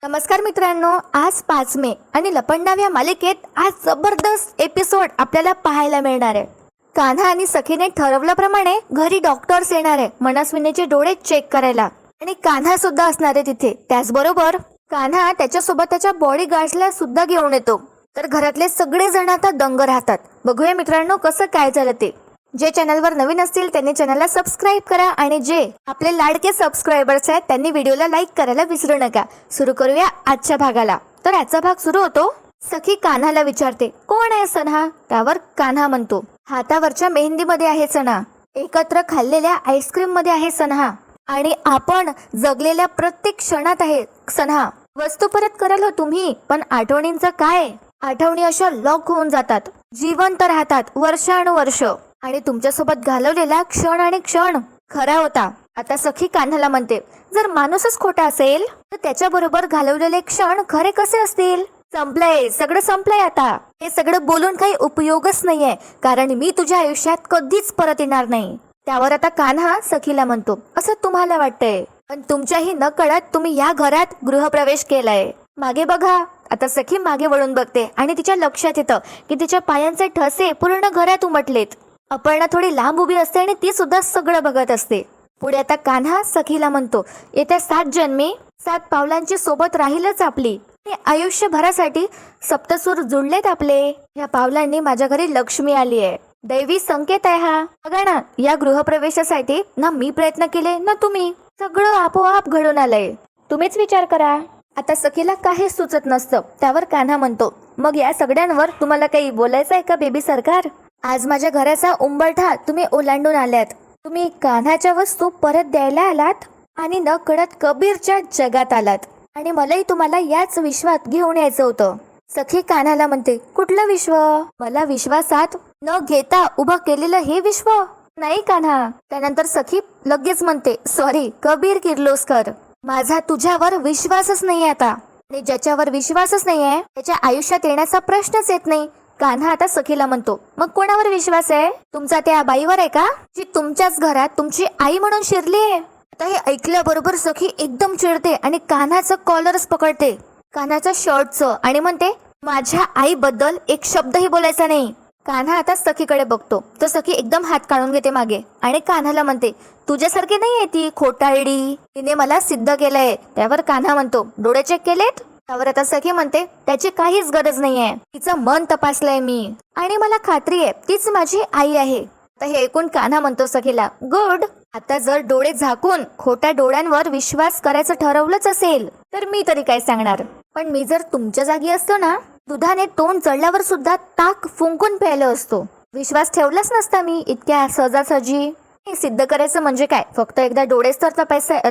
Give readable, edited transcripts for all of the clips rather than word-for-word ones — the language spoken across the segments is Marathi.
नमस्कार मित्रांनो, आज 5 मे आणि लपंडाव या मालिकेत आज जबरदस्त एपिसोड आपल्याला पाहायला मिळणार आहे. कान्हा आणि सखीने ठरवल्याप्रमाणे घरी डॉक्टर्स येणार आहे मनस्विनीचे डोळे चेक करायला आणि कान्हा सुद्धा असणार आहे तिथे. त्याचबरोबर कान्हा त्याच्यासोबत त्याच्या बॉडीगार्ड्सला सुद्धा घेऊन येतो. तर घरातले सगळे जण आता दंग राहतात. बघूया मित्रांनो कसं काय झालं ते. जे चॅनलवर नवीन असतील त्यांनी चॅनलला सबस्क्राईब करा आणि जे आपले लाडके सबस्क्रायबर्स आहेत त्यांनी व्हिडिओला लाईक करायला विसरू नका. सुरू करूया आजच्या भागाला. तर आजचा भाग सुरू होतो. सखी कान्हाला विचारते, कोण आहे सन्हा? त्यावर कान्हा म्हणतो, हातावरच्या मेहंदीमध्ये आहे सन्हा, एकत्र खाल्लेल्या आईस्क्रीम मध्ये आहे सन्हा, आणि आपण जगलेल्या प्रत्येक क्षणात आहे सन्हा. वस्तू परत कराल हो तुम्ही, पण आठवणींचं काय? आठवणी अशा लॉक होऊन जातात, जिवंत राहतात वर्षानुवर्ष, आणि तुमच्यासोबत घालवलेला क्षण आणि क्षण खरा होता. आता सखी कान्हाला म्हणते, जर माणूसच खोटा असेल तर त्याच्याबरोबर घालवलेले क्षण खरे कसे असतील? संपलंय, सगळं संपलंय आता. हे सगळं बोलून काही उपयोगच नाहीये, कारण मी तुझ्या आयुष्यात कधीच परत येणार नाही. त्यावर आता कान्हा सखीला म्हणतो, असं तुम्हाला वाटतंय, पण तुमच्याही न कळत तुम्ही या घरात गृहप्रवेश केलाय. मागे बघा. आता सखी मागे वळून बघते आणि तिच्या लक्षात येतं की तिच्या पायांचे ठसे पूर्ण घरात उमटलेत. अपर्णा थोडी लांब उभी असते आणि ती सुद्धा सगळं बघत असते. पुढे आता कान्हा सखीला म्हणतो, येत्या 7 जन्मी 7 पावलांची सोबत राहीलच आपली. आयुष्यभरासाठी सप्तसूर जुळलेत आपले. या पावलांनी माझ्या घरी लक्ष्मी आली आहे. दैवी संकेत आहे हा. बघा ना, या गृहप्रवेशासाठी ना मी प्रयत्न केले ना तुम्ही. सगळं आपोआप घडून आलंय. तुम्हीच विचार करा. आता सखीला काहीच सुचत नसतं. त्यावर कान्हा म्हणतो, मग या सगळ्यांवर तुम्हाला काही बोलायचं आहे का बेबी सरकार? आज माझ्या घराचा उंबरठा तुम्ही ओलांडून आल्यात. तुम्ही कान्हाच्या वस्तू परत द्यायला आलात आणि न कळत कबीरच्या जगात आलात, आणि मलाही तुम्हाला याच विश्वात घेऊन यायचं होतं. सखी कान्हाला म्हणते, कुठलं विश्व? मला विश्वासात न घेता उभं केलेलं हे विश्व नाही कान्हा. त्यानंतर सखी लगेच म्हणते, सॉरी कबीर किर्लोस्कर, माझा तुझ्यावर विश्वासच नाही आता, आणि ज्याच्यावर विश्वासच नाहीये त्याच्या आयुष्यात येण्याचा प्रश्नच येत नाही. कान्हा आता सखीला म्हणतो, मग कोणावर विश्वास आहे तुमचा? त्या बाईवर आहे का, जी तुमच्याच घरात तुमची आई म्हणून शिरली आहे? आता हे ऐकल्याबरोबर सखी एकदम चिडते आणि कान्हाचं कॉलरच पकडते, कान्हाच्या शर्टचं, आणि म्हणते, माझ्या आईबद्दल एक शब्दही बोलायचा नाही. कान्हा आता सखीकडे बघतो तर सखी एकदम हात काढून घेते मागे आणि कान्हाला म्हणते, तुझ्यासारखी नाहीये ती खोटारडी, तिने मला सिद्ध केलंय. त्यावर कान्हा म्हणतो, डोळे चेक केलेत? त्यावर आता सखी म्हणते, त्याची काहीच गरज नाहीये. तिचं मन तपासलंय मी आणि मला खात्री आहे तीच माझी आई आहे. आता हे ऐकून कान्हा म्हणतो सखीला, गुड. आता जर डोळे झाकून खोट्या डोळ्यांवर विश्वास करायचं ठरवलंच असेल तर मी तरी काय सांगणार. पण मी जर तुमच्या जागी असतो ना, दुधाने तोंड जळल्यावर सुद्धा ताक फुंकून प्यायलं असतो. विश्वास ठेवलाच नसता मी इतक्या सहजासहजी. हे सिद्ध करायचं म्हणजे काय, फक्त एकदा डोळेच तर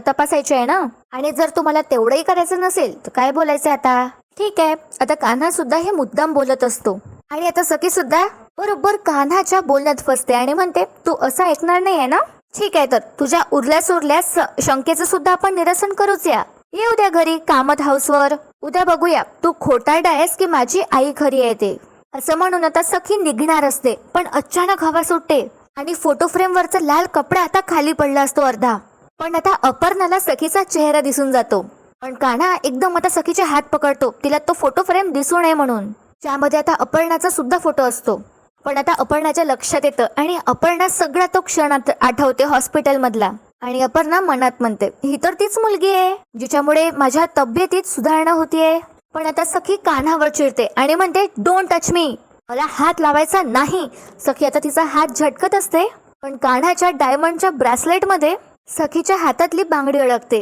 तपासायचे आहे ना. आणि जर तुम्हाला तेवढंही करायचं नसेल तर काय बोलायचं आता? ठीक आहे. आता कान्हा सुद्धा हे मुद्दाम बोलत असतो आणि आता सखी सुद्धा बरोबर कान्हाच्या बोलण्यात फसते आणि म्हणते, तू असं ऐकणार नाहीये ना? ठीक आहे, तर तुझ्या उरल्या सुरल्या शंकेचं सुद्धा आपण निरसन करूच या. ये उद्या घरी कामत हाऊसवर. उद्या बघूया तू खोटारडा आहेस की माझी आई खरी आहे ते. असं म्हणून आता सखी निघणार असते, पण अचानक हवा सुटते आणि फोटो फ्रेम वरचा लाल कपडा आता खाली पडला असतो अर्धा. पण आता अपर्णाला सखीचा चेहरा दिसून जातो. पण कान्हा एकदम आता सखीचे हात पकडतो, तिला तो फोटो फ्रेम दिसू नये म्हणून, ज्यामध्ये आता अपर्णाचा सुद्धा फोटो असतो. पण आता अपर्णाच्या लक्षात येतं आणि अपर्णा सगळा तो क्षण आठवते हॉस्पिटल मधला. आणि अपर्णा मनात म्हणते, ही तर तीच मुलगी आहे जिच्यामुळे माझ्या तब्येतीत सुधारणा होतीये. पण आता सखी कान्हावर चिडते आणि म्हणते, डोंट टच मी, मला हात लावायचा नाही. सखी आता तिचा हात झटकत असते, पण कान्हाच्या डायमंडच्या ब्रेसलेट मध्ये सखीच्या हातातली बांगडी अडकते.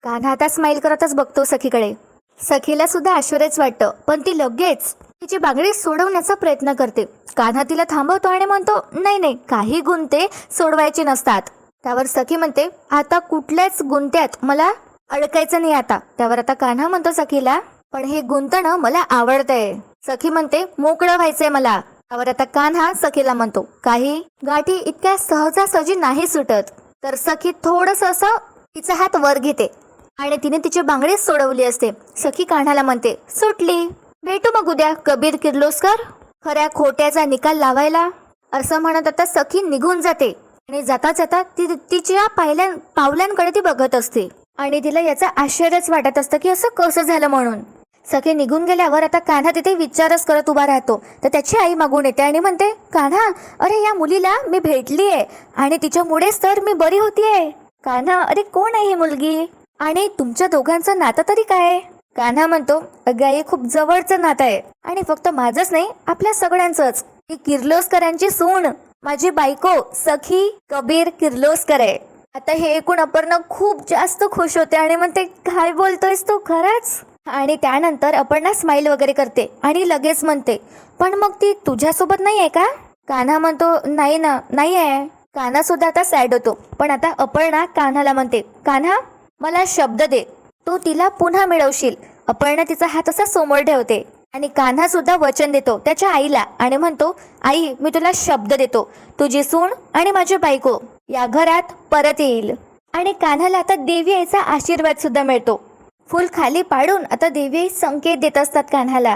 कान्हा आता स्माइल करतच बघतो सखीकडे. सखीला सुद्धा आश्चर्यच वाटतं, पण ती लगेच तिची बांगडी सोडवण्याचा प्रयत्न करते. कान्हा तिला थांबवतो आणि म्हणतो, नाही नाही, काही गुंते सोडवायचे नसतात. त्यावर सखी म्हणते, आता कुठल्याच गुंत्यात मला अडकायचं नाही आता. त्यावर आता कान्हा म्हणतो सखीला, पण हे गुंतणं मला आवडतंय. सखी म्हणते, मोकळं व्हायचंय मला. त्यावर आता कान्हा सखीला म्हणतो, काही गाठी इतक्या सहजासहजी नाही सुटत. तर सखी थोडस असं तिचा हात वर घेते आणि तिने तिची बांगडी सोडवली असते. सखी कान्हाला म्हणते, सुटली. भेटू मग उद्या कबीर किर्लोस्कर, खऱ्या खोट्याचा निकाल लावायला. असं म्हणत आता सखी निघून जाते आणि जाता जाता ती तिच्या पावलांकडे ती बघत असते. आणि तिला याचं आश्चर्यच वाटत असतं की असं कसं झालं म्हणून. सखी निघून गेल्यावर आता कान्हा तिथे विचारच करत उभा राहतो. तर त्याची आई मागून येते आणि म्हणते, कान्हा, अरे या मुलीला मी भेटलीये आणि तिच्यामुळेच तर मी बरी होतीये. कान्हा, अरे कोण आहे ही मुलगी आणि तुमच्या दोघांचं नातं तरी काय? कान्हा म्हणतो, अगं आई, खूप जवळचं नातं आहे आणि फक्त माझंच नाही, आपल्या सगळ्यांचंच. ही किर्लोस्करांची सून, माझी बायको सखी कबीर किर्लोस्कर आहे. आता हे ऐकून अपर्णा खूप जास्त खुश होते आणि म्हणते, काय बोलतोयस तू, खरंच? आणि त्यानंतर अपर्णा स्माइल वगैरे करते आणि लगेच म्हणते, पण मग ती तुझ्यासोबत नाही आहे का? कान्हा म्हणतो, नाही ना, नाही आहे. कान्हा सुद्धा आता सॅड होतो. पण आता अपर्णा कान्हाला म्हणते, कान्हा, मला शब्द दे, तू तिला पुन्हा मिळवशील. अपर्णा तिचा हात असा समोर ठेवते आणि कान्हा सुद्धा वचन देतो त्याच्या आईला आणि म्हणतो, आई, मी तुला शब्द देतो, तुझी सून आणि माझी बायको या घरात परत येईल. आणि कान्हाला आता देवी आईचा आशीर्वाद सुद्धा मिळतो. फुल खाली पाडून आता देवी आई संकेत देत असतात कान्हाला.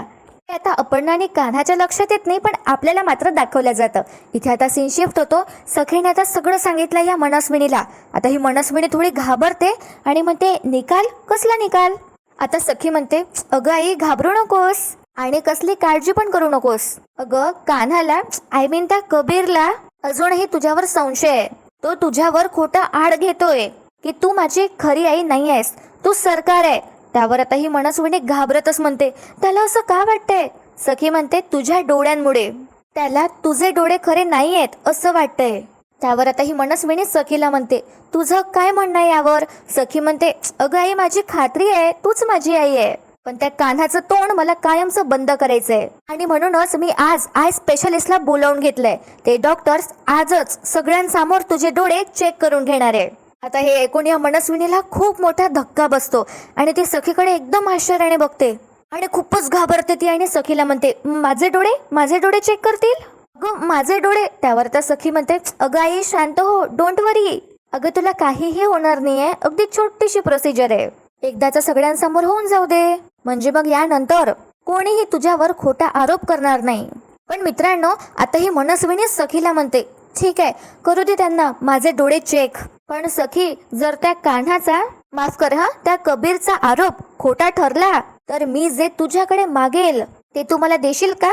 हे आता अपर्णा आणि कान्हाच्या लक्षात येत नाही, पण आपल्याला मात्र दाखवलं जातं. इथे आता सीन शिफ्ट होतो. सखीने आता सगळं सांगितलं या मनस्विनीला. आता ही मनस्विनी थोडी घाबरते आणि म्हणते, निकाल? कसला निकाल? आता सखी म्हणते, अगं आई, घाबरू नकोस आणि कसली काळजी पण करू नकोस. अगं कान्हाला, आय मीन त्या कबीरला अजूनही तुझ्यावर संशय आहे. तो तुझ्यावर खोटा आड घेतोय की तू माझी खरी आई नाही आहेस, तू सरकार आहे. त्यावर आता ही मनस्विनी घाबरतच म्हणते, त्याला असं का वाटतंय? सखी म्हणते, तुझ्या डोळ्यांमुळे. त्याला तुझे डोळे खरे नाही आहेत असं वाटतंय. त्यावर आता ही मनस्विनी सखीला म्हणते, तुझं काय म्हणणं आहे यावर? सखी म्हणते, अगं आई, माझी खात्री आहे तूच माझी आई आहे, पण त्या कान्हाचं तोंड मला कायमचं बंद करायचंय आणि म्हणूनच मी आज आय स्पेशलिस्टला बोलावून घेतलंय. ते डॉक्टर्स आजच सगळ्यांसमोर तुझे डोळे चेक करून घेणार आहे. आता हे ऐकून या मनस्विनीला खूप मोठा धक्का बसतो आणि ती सखीकडे एकदम आश्चर्याने बघते आणि खूपच घाबरते ती आणि सखीला म्हणते, माझे डोळे चेक करतील? अगं माझे डोळे? त्यावर तर सखी म्हणते, अगं आई, शांत हो, डोंट वरी. अगं तुला काहीही होणार नाहीये, अगदी छोटीशी प्रोसिजर आहे. एकदाचा सगळ्यांसमोर होऊन जाऊ दे, म्हणजे मग यानंतर कोणीही तुझ्यावर खोटा आरोप करणार नाही. पण मित्रांनो, आता ही मनस्विनी सखीला म्हणते, ठीक आहे, करू दे त्यांना माझे डोळे चेक. पण सखी, जर त्या कान्हाचा, माफ कर हा, त्या कबीरचा आरोप खोटा ठरला तर मी जे तुझ्याकडे मागेल ते तू मला देशील का?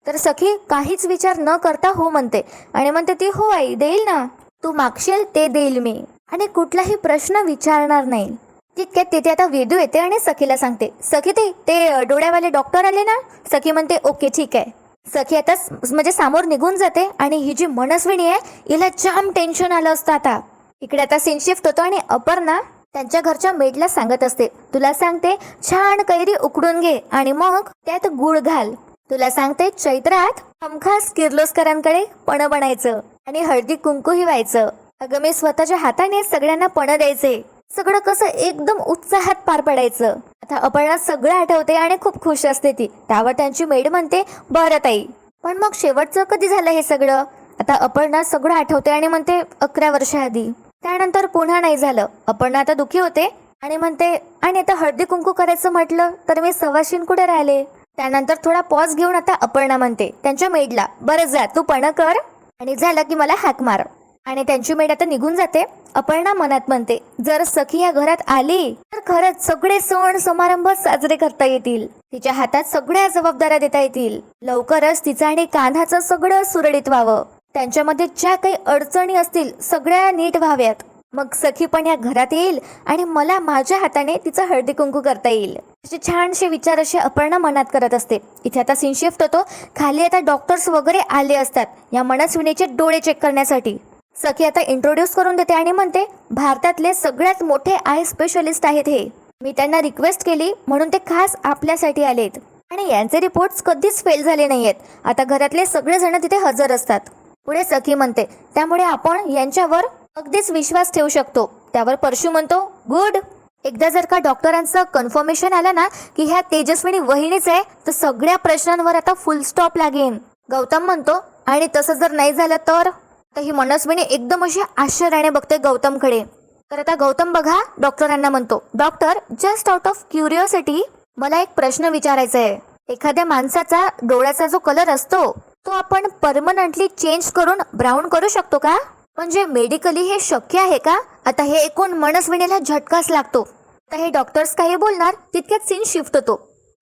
तर सखी काहीच विचार न करता हो म्हणते आणि म्हणते ती, हो आई, देईल ना, तू मागशील ते देईल मी आणि कुठलाही प्रश्न विचारणार नाही. तितक्यात तिथे आता वेदू येते आणि सखीला सांगते, सखी ते डोळ्यावाले डॉक्टर आले ना? सखी म्हणते, ओके, ठीक आहे. सखी आता म्हणजे समोर निघून जाते आणि ही जी मनस्विनी आहे हिला जाम टेन्शन आलं असतं. आता इकडे आता सीन शिफ्ट होतो आणि अपर्णा त्यांच्या घरच्या मेडला सांगत असते, तुला सांगते, छान कैरी उकडून घे आणि मग त्यात गुळ घाल. तुला सांगते, चैत्रात हमखास किर्लोस्करांकडे पणं बनायचं आणि हळदी कुंकूही व्हायचं. अगं मी स्वतःच्या हाताने सगळ्यांना पणं द्यायचे. सगळं कसं एकदम उत्साहात पार पडायचं. आता अपर्णा सगळं आठवते आणि खूप खुश असते ती. त्यावर त्यांची मेड म्हणते, बरं ताई, पण मग शेवटचं कधी झालं हे सगळं? आता अपर्णा सगळं आठवते आणि म्हणते, 11 वर्षाआधी. त्यानंतर पुन्हा नाही झालं. अपर्णा आता दुखी होते आणि म्हणते, आणि आता हळदी कुंकू करायचं म्हटलं तर मी सवाशीन कुठे राहिले? त्यानंतर थोडा पॉज घेऊन आता अपर्णा म्हणते त्यांच्या मेडला, बरं जा, तू पणं कर आणि झालं की मला हाक मार. आणि त्यांची मेड आता निघून जाते. अपर्णा मनात म्हणते, जर सखी या घरात आली तर खरंच सगळे सण समारंभ साजरे करता येतील, तिच्या हातात सगळ्या जबाबदाऱ्या देता येतील. लवकरच तिचं आणि कान्हाचं सगळं सुरळीत व्हावं. त्यांच्यामध्ये ज्या काही अडचणी असतील सगळ्या नीट व्हाव्यात. मग सखी पण या घरात येईल आणि मला माझ्या हाताने तिचा हळदी कुंकू करता येईल. असे छानसे विचार असे अपर्णा मनात करत असते. इथे आता सीन शिफ्ट होतो. खाली आता डॉक्टर्स वगैरे आले असतात या मनस्विनीचे डोळे चेक करण्यासाठी. सखी आता इंट्रोड्यूस करून देते आणि म्हणते, भारतातले सगळ्यात मोठे आय स्पेशलिस्ट आहेत हे. मी त्यांना रिक्वेस्ट केली म्हणून ते खास आपल्यासाठी आलेत आणि यांचे रिपोर्ट्स कधीच फेल झाले नाहीयेत. आता घरातले सगळेजण तिथे हजर असतात. पुढे सखी म्हणते, त्यामुळे आपण यांच्यावर अगदीच विश्वास ठेवू शकतो. त्यावर परशू म्हणतो, गुड. एकदा जर का डॉक्टरांचं कन्फर्मेशन आलं ना की ह्या तेजस्विनी वहिनीच आहे तर सगळ्या प्रश्नांवर आता फुल स्टॉप लागेल. गौतम म्हणतो, आणि तसं जर नाही झालं तर ही मनस्विनी एकदम अशी आश्चर्याने बघते गौतमकडे. तर आता गौतम बघा डॉक्टरांना म्हणतो, doctor, just out of curiosity मला एक प्रश्न विचारायचा आहे. एखाद्या माणसाचा डोळ्याचा जो कलर असतो तो आपण परमनंटली चेंज करून ब्राऊन करू शकतो का? म्हणजे मेडिकली हे शक्य आहे का? आता हे ऐकून मनस्विनीला झटकाच लागतो. आता हे डॉक्टर्स काही बोलणार तितक्यात सीन शिफ्ट होतो.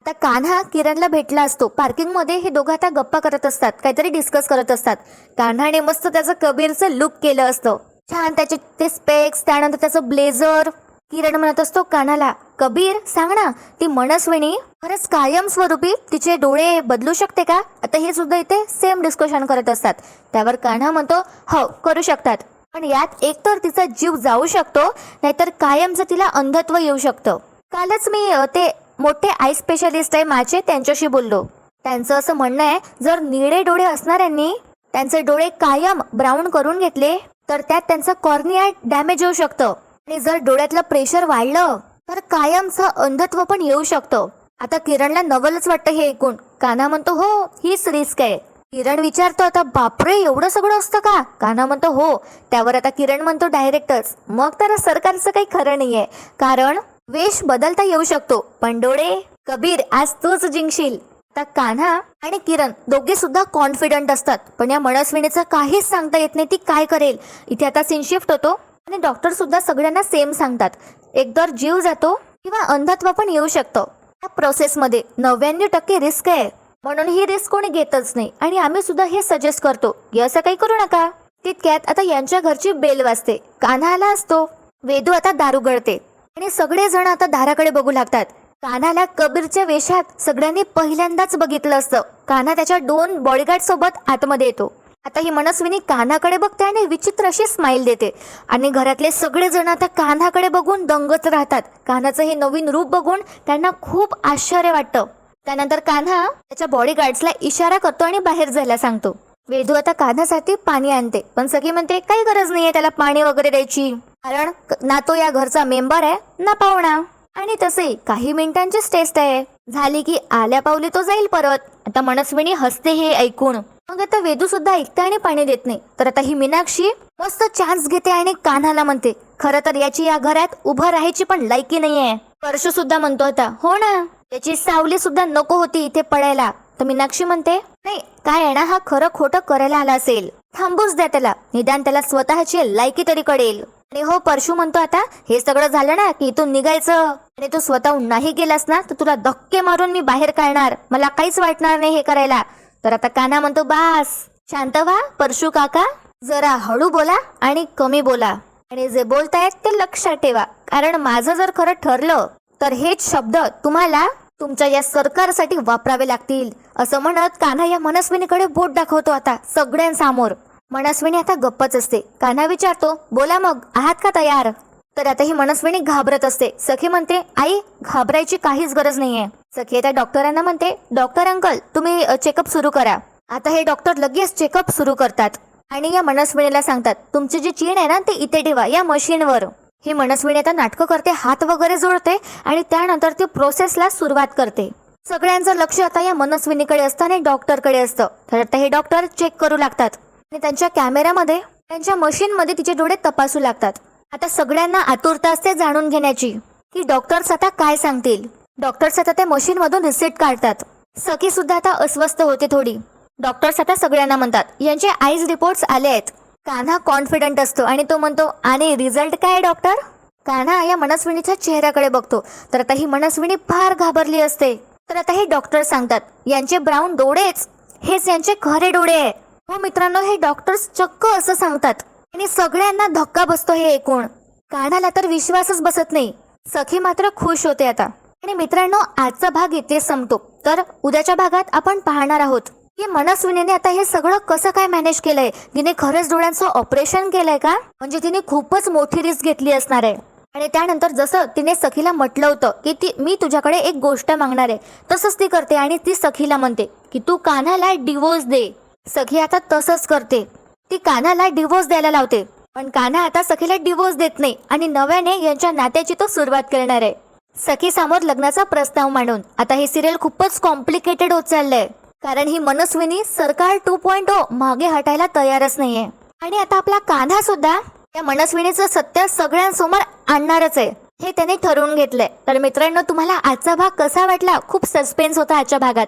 आता कान्हा किरणला भेटला असतो. पार्किंग मध्ये हे दोघं आता गप्पा करत असतात, काहीतरी डिस्कस करत असतात. कान्हाने मस्त त्याचं कबीरचं लुक केलं असतं, छान त्याचे ते स्पेक्स, त्यानंतर त्याचं ब्लेझर. किरण म्हणत असतो कान्हाला, कबीर सांग ना, ती मनस्विनी खरंच कायमस्वरूपी तिचे डोळे बदलू शकते का? आता हे सुद्धा इथे सेम डिस्कशन करत असतात. त्यावर कान्हा म्हणतो, हो करू शकतात, पण यात एकतर तिचा जीव जाऊ शकतो, नाहीतर कायमचं तिला अंधत्व येऊ शकतं. कालच मी ते मोठे आय स्पेशलिस्ट आहे माझे, त्यांच्याशी बोललो. त्यांचं असं म्हणणं आहे, जर निळे डोळे असणाऱ्यांनी त्यांचे डोळे कायम ब्राऊन करून घेतले तर त्यात त्यांचं कॉर्निया डॅमेज होऊ शकतं, आणि जर डोळ्यातलं प्रेशर वाढलं तर कायमचं अंधत्व पण येऊ शकतं. आता किरणला नवलच वाटतं हे ऐकून. कान्हा म्हणतो, हो हीच रिस्क आहे. किरण विचारतो, आता बापरे एवढं सगळं असतं का? कान्हा म्हणतो, हो. त्यावर आता किरण म्हणतो डायरेक्टच, मग तर सरकारचं काही खरं नाहीये, कारण वेश बदलता येऊ शकतो, पण डोळे, कबीर आज तूच जिंकशील. आता कान्हा आणि किरण दोघे सुद्धा कॉन्फिडंट असतात, पण या मनस्विनीचं काहीच सांगता येत नाही ती काय करेल. इथे आता सीन शिफ्ट होतो आणि डॉक्टर सुद्धा सगळ्यांना सेम सांगतात, एकतर जीव जातो किंवा अंधत्व पण येऊ शकतं. या प्रोसेसमध्ये 99% रिस्क आहे, म्हणून ही रिस्क कोणी घेतच नाही, आणि आम्ही सुद्धा हे सजेस्ट करतो की असं काही करू नका. तितक्यात आता यांच्या घरची बेल वाजते. कान्हा आला असतो. वेदू आता दारू गळते आणि सगळेजण आता दाराकडे बघू लागतात. कान्हाला कबीरच्या वेशात सगळ्यांनी पहिल्यांदाच बघितलं असतं. कान्हा त्याच्या 2 बॉडीगार्ड सोबत आतमध्ये येतो. आता ही मनस्विनी कान्हाकडे बघते आणि विचित्र अशी स्माइल देते, आणि घरातले सगळेजण आता कान्हाकडे बघून दंगच राहतात. कान्हाचं हे नवीन रूप बघून त्यांना खूप आश्चर्य वाटतं. त्यानंतर कान्हा त्याच्या बॉडीगार्ड्सला इशारा करतो आणि बाहेर जायला सांगतो. वेदू आता कान्हासाठी पाणी आणते, पण सखी म्हणते काही गरज नाहीये त्याला पाणी वगैरे द्यायची, कारण ना तो या घरचा मेंबर आहे ना पाहुणा, आणि तसे काही मिनिटांचीच टेस्ट आहे, झाली की आल्या पावली तो जाईल परत. आता मनस्विनी हसते हे ऐकून. मग आता वेदू सुद्धा ऐकते आणि पाणी देत नाही. तर आता ही मीनाक्षी मस्त चान्स घेते आणि कान्हाला म्हणते, खरं तर याची या घरात उभं राहायची पण लायकी नाहीये. परशु सुद्धा म्हणतो आता, हो ना, त्याची सावली सुद्धा नको होती इथे पडायला. तर मीनाक्षी म्हणते, नाही काय आहे ना, हा खरं खोटं करायला आला असेल, थांबूच द्या त्याला, निदान त्याला स्वतःची लायकी तरी कळेल. आणि हो परशु म्हणतो, आता हे सगळं झालं ना की इथून निघायचं, आणि तू स्वतःहून नाही गेलास ना तर तुला धक्के मारून मी बाहेर काढणार, मला काहीच वाटणार नाही हे करायला. तर आता कान्हा म्हणतो, बास शांत व्हा परशु काका, जरा हळू बोला आणि कमी बोला, आणि जे बोलतायत ते लक्षात ठेवा, कारण माझं जर खरं ठरलं तर हेच शब्द तुम्हाला तुमच्या या सरकारसाठी वापरावे लागतील. असं म्हणत कान्हा या मनस्विनीकडे बोट दाखवतो आता सगळ्यांसमोर. मनस्विनी आता गप्पच असते. कान्हा विचारतो, बोला मग आहात का तयार? तर आता ही मनस्विनी घाबरत असते. सखी म्हणते, आई घाबरायची काहीच गरज नाहीये. सखी आता डॉक्टरांना म्हणते, डॉक्टर अंकल तुम्ही चेकअप सुरू करा. आता हे डॉक्टर लगेच चेकअप सुरू करतात आणि या मनस्विनीला सांगतात, तुमची जी चीन आहे ना ती इथे ठेवा या मशीनवर. ही मनस्विनी आता नाटकं करते, हात वगैरे जोडते, आणि त्यानंतर ती प्रोसेसला सुरुवात करते. सगळ्यांचं लक्ष आता या मनस्विनीकडे असतं आणि डॉक्टरकडे असतं. तर आता हे डॉक्टर चेक करू लागतात आणि त्यांच्या कॅमेरामध्ये, त्यांच्या मशीनमध्ये तिचे डोळे तपासू लागतात. आता सगळ्यांना आतुरता असते जाणून घेण्याची की डॉक्टर्स आता काय सांगतील. डॉक्टर्स आता त्या मशीन मधून रिसिप्ट काढतात. सखी सुद्धा आता अस्वस्थ होते थोडी. डॉक्टर्स आता सगळ्यांना म्हणतात, यांचे आईज रिपोर्ट्स आले आहेत. कान्हा कॉन्फिडंट असतो आणि तो म्हणतो, आणि रिझल्ट काय डॉक्टर? कान्हा या मनस्विनीच्या चेहऱ्याकडे बघतो. तर आता ही मनस्विनी फार घाबरली असते. तर आता हे डॉक्टर सांगतात, यांचे ब्राऊन डोळेच हेच यांचे खरे डोळे आहे. हो मित्रांनो, हे डॉक्टर्स चक्क असं सांगतात आणि सगळ्यांना धक्का बसतो हे ऐकून. कान्हाला तर विश्वासच बसत नाही. सखी मात्र खुश होते आता. आणि मित्रांनो, आजचा भाग इथे संपतो. तर उद्याच्या भागात आपण पाहणार आहोत की मनस्विनीने आता हे सगळं कसं काय मॅनेज केलंय. तिने खरंच डोळ्यांचं ऑपरेशन केलंय का? म्हणजे तिने खूपच मोठी रिस्क घेतली असणार आहे. आणि त्यानंतर जसं तिने सखीला म्हटलं होतं की मी तुझ्याकडे एक गोष्ट मागणार आहे, तसंच ती करते आणि ती सखीला म्हणते की तू कान्हाला डिवोर्स दे. सखी आता तसंच करते. ती कान्हाला डिवोर्स द्यायला लावते, पण कान्हा आता सखीला डिवोर्स देत नाही आणि नव्याने यांच्या नात्याची तो सुरुवात करणार आहे. सखी समोर लग्नाचा प्रस्ताव मांडून. आता हे सिरियल खूपच कॉम्प्लिकेटेड होत चाललंय, कारण ही मनस्विनी सरकार 2.0 मागे हटायला तयारच नाहीये. आणि आता आपला कान्हा सुद्धा या मनस्विनीचं सत्य सगळ्यांसमोर आणणारच आहे, हे त्याने ठरवून घेतलंय. तर मित्रांनो, तुम्हाला आजचा भाग कसा वाटला? खूप सस्पेन्स होता आजच्या भागात.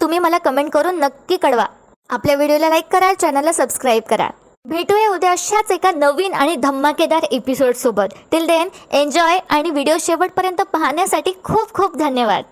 तुम्ही मला कमेंट करून नक्की कळवा. आपल्या व्हिडिओला लाईक करा, चॅनलला सबस्क्राईब करा. भेटूया उद्या अशाच एका नवीन आणि धमाकेदार एपिसोड सोबत. टिल देन एन्जॉय आणि व्हिडिओ शेवटपर्यंत पाहण्यासाठी खूप खूप धन्यवाद.